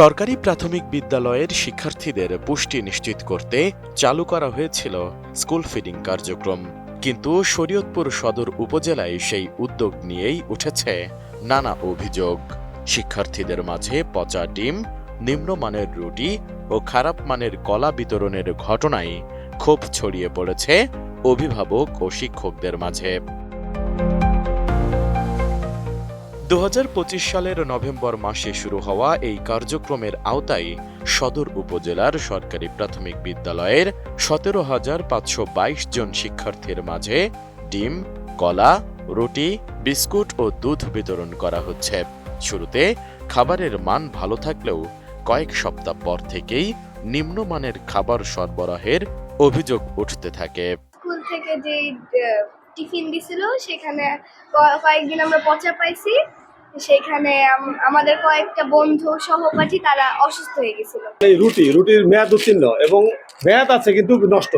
সরকারি প্রাথমিক বিদ্যালয়ের শিক্ষার্থীদের পুষ্টি নিশ্চিত করতে চালু করা হয়েছিল স্কুল ফিডিং কার্যক্রম। কিন্তু শরীয়তপুর সদর উপজেলায় সেই উদ্যোগ নিয়েই উঠেছে নানা অভিযোগ। শিক্ষার্থীদের মাঝে পচা ডিম, নিম্নমানের রুটি ও খারাপ মানের কলা বিতরণের ঘটনায় ক্ষোভ ছড়িয়ে পড়েছে অভিভাবক ও শিক্ষকদের মাঝে। ২০২৫ সালের নভেম্বর মাসে শুরু হওয়া এই কার্যক্রমের আওতায় সদর উপজেলার সরকারি প্রাথমিক বিদ্যালয়ের ১৭,৫২২ জন শিক্ষার্থীর মাঝে ডিম, কলা, রুটি, বিস্কুট ও দুধ বিতরণ করা হচ্ছে। শুরুতে খাবারের মান ভালো থাকলেও কয়েক সপ্তাহ পর থেকেই নিম্নমানের খাবার সরবরাহের অভিযোগ উঠতে থাকে। স্কুল থেকে যে টিফিন দিছিল সেখানে কয়েকদিন আমরা পচা পাইছি। সেখানে আমাদের কয়েকটা বন্ধু সহপাঠী তারা অসুস্থ হয়ে গেছিল। এই রুটির মেয়াদ উত্তীর্ণ এবং মেয়াদ আছে কিন্তু নষ্ট।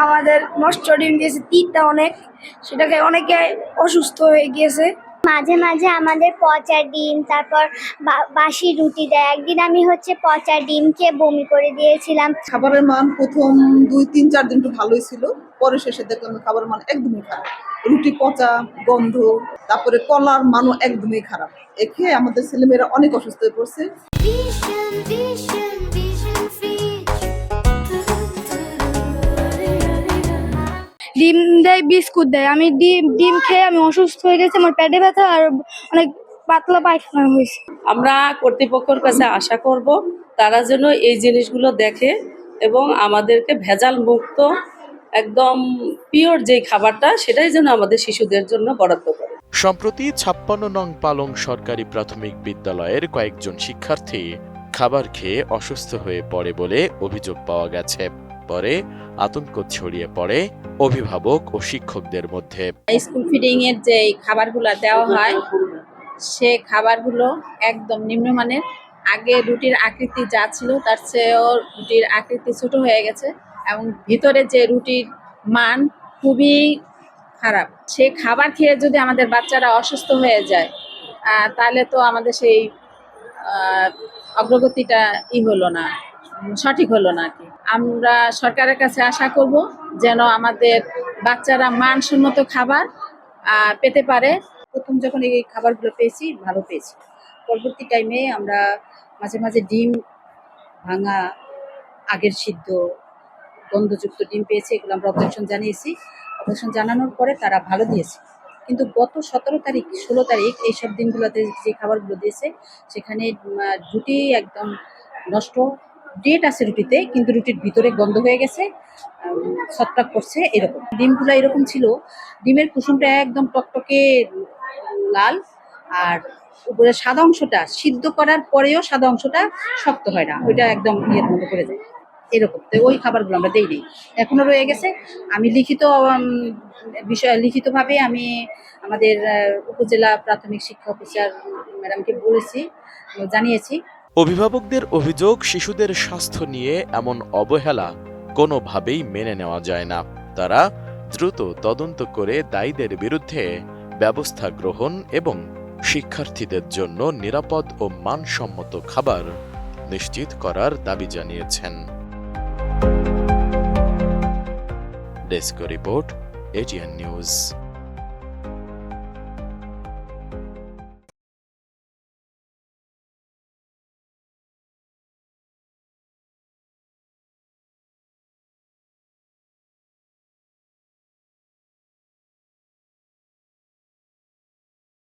আমাদের নষ্ট ডিম দিয়েছে, তিনটা অনেক, সেটাকে অনেকে অসুস্থ হয়ে গিয়েছে। মাঝে মাঝে আমাদের পচা ডিম, তারপর বাসি রুটি দেয়। একদিন আমি পচা ডিম খেয়ে বমি করে দিয়েছিলাম। খাবারের মান প্রথম 2-3-4 দিন একটু ভালোই ছিল, পরে শেষে দেখলাম খাবারের মান একদমই খারাপ। রুটি পচা, গন্ধ, তারপরে কলার মানও একদমই খারাপ। এ খেয়ে আমাদের ছেলেমেয়েরা অনেক অসুস্থ হয়ে পড়ছে। ডিম দেয়, বিস্কুট দেয়। আমি ডিম খেয়ে আমি অসুস্থ হয়ে গেছি, আমার পেটে ব্যথা আর অনেক পাতলা পায়খানা হয়েছে। আমরা কর্তৃপক্ষের কাছে আশা করব তারা যেন এই জিনিসগুলো দেখে এবং আমাদেরকে ভেজাল মুক্ত একদম পিওর যে খাবারটা সেটাই যেন আমাদের শিশুদের জন্য বরাদ্দ করে। সম্প্রতি ৫৬ নং পালং সরকারি প্রাথমিক বিদ্যালয়ের কয়েকজন শিক্ষার্থী খাবার খেয়ে অসুস্থ হয়ে পড়ে বলে অভিযোগ পাওয়া গেছে। পরে আতঙ্ক ছড়িয়ে পড়ে অভিভাবক ও শিক্ষকদের মধ্যে। স্কুল ফিডিং এর যে খাবারগুলো দেওয়া হয় সে খাবারগুলো একদম নিম্নমানের। আগে রুটির আকৃতি যা ছিল তার চেয়েও রুটির আকৃতি ছোট হয়ে গেছে এবং ভিতরে যে রুটির মান খুবই খারাপ। সে খাবার খেয়ে যদি আমাদের বাচ্চারা অসুস্থ হয়ে যায় তাহলে তো আমাদের সেই অগ্রগতিটা হলো না, সঠিক হলো না। কি আমরা সরকারের কাছে আশা করব যেন আমাদের বাচ্চারা মানসম্মত খাবার পেতে পারে। প্রথম যখন এই খাবারগুলো পেয়েছি ভালো পেয়েছি, পরবর্তী টাইমে আমরা মাঝে মাঝে ডিম ভাঙা, আগের সিদ্ধ, গন্ধযুক্ত ডিম পেয়েছি। এগুলো আমরা অবজেকশন জানিয়েছি। অবজেকশন জানানোর পরে তারা ভালো দিয়েছে। কিন্তু গত 17 তারিখ 16 তারিখ এইসব দিনগুলোতে যে খাবারগুলো দিয়েছে সেখানে রুটি একদম নষ্ট। ডেট আছে রুটিতে, কিন্তু রুটির ভিতরে গন্ধ হয়ে গেছে, ছত্রাক করছে। এরকম ডিমগুলো এরকম ছিল, ডিমের কুসুমটা একদম টকটকে লাল, আর উপরে সাদা অংশটা সিদ্ধ করার পরেও সাদা অংশটা শক্ত হয় না, ওইটা একদম ইয়ের মতো করে যায় এরকম। তো ওই খাবারগুলো আমরা দেই নি, এখনো রয়ে গেছে। আমি লিখিতভাবে আমি আমাদের উপজেলা প্রাথমিক শিক্ষা অফিসার ম্যাডামকে বলেছি, জানিয়েছি। অভিভাবকদের অভিযোগ, শিশুদের স্বাস্থ্য নিয়ে এমন অবহেলা কোনোভাবেই মেনে নেওয়া যায় না। তারা দ্রুত তদন্ত করে দায়ীদের বিরুদ্ধে ব্যবস্থা গ্রহণ এবং শিক্ষার্থীদের জন্য নিরাপদ ও মানসম্মত খাবার নিশ্চিত করার দাবি জানিয়েছেন। Desk report, ATN news.